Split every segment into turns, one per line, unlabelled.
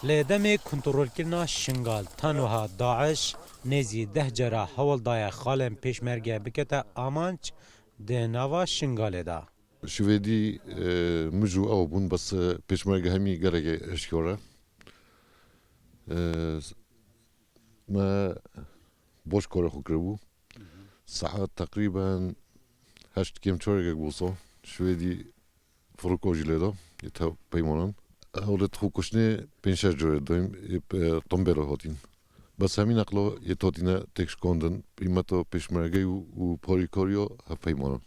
لدم کنترل کرنا شنگال تنها داعش نزی 10 جرا حول دای خالم پیشمرگه بکتا آمانچ ده نوا شنگاله دا.
شویدی مجو او بون بس پیشمرگه همی گرگه اشکوره ما boş kore xukrebu. Saat takriben 8 km çörek bulsa. Şvedi fruko jiledo. Yeta peymanan. Avlet xukuşne 5 jore doim tombero hotin. Bas همین اقلا یه تاتینه تکش کندن بیمتا پیشمرگه و پاریکاریو هفیمانن.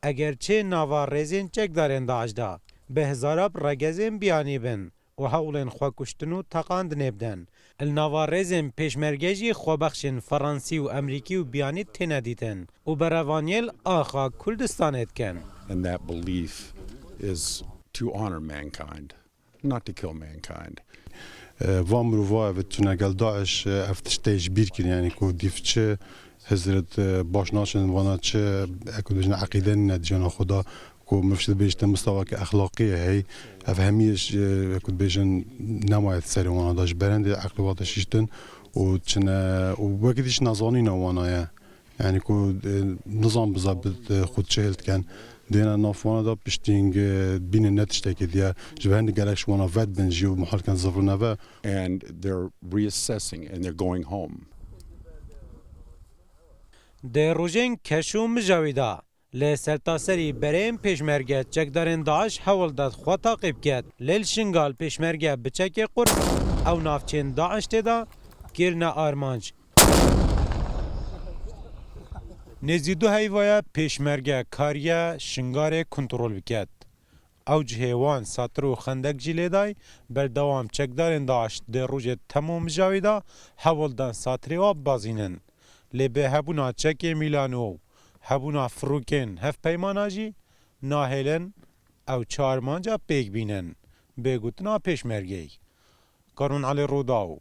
اگرچه ناوارزین چک دارن داعش دا به هزاراب رگزین بیانی بن و حولن خواه کشتنو تقاند نبدن. الناوارزین پیشمرگجی خوابخشن فرانسی و امریکی و بیانی تینه دیتن و براوانیل آخا کلدستانت کن.
And that belief is to honor mankind, not to kill mankind.
وامرو و تونگل داعش افتشتیج بیر کن یعنی که دیفچه حضرت باشناشن وانا چه اکو دجن عقیده ندجان خدا که مفشد بیشتر مستوى که اخلاقیه هی اف همیش اکو بیشن نماید سری وانا داش برند عقلوات شیشتن و چنه و وقتیش نزانی نوانا یعنی که نظام بزابط خود چهلت کن دینا نافوانا دا پشتینگ بین نتشته که دیا جوهند گلکش وانا ود بنجی و محال کن زفر نوه
And they're reassessing and they're going home.
ده روژن کشو مجاویدا لی سرتاسری برین پیشمرگه چکدارن داعش حول داد خوا تاقیب کد لیل شنگال پیشمرگه بچک قرب او نافچین داعش تدا گرنا آرمانج نزیدو هیوایا پیشمرگه کاریه شنگار کنترول بکد او جهوان ساتر و خندق جلیدای بردوام چکدارن داعش ده روژه تموم جاویدا حول دان ساتری و بازینن لی به هبونا چک میلانو هبونا فروکن هف پیمانا جی ناهلن او چارمانجا پیگ بینن بگوتنا پیشمرگی کارون علی روداو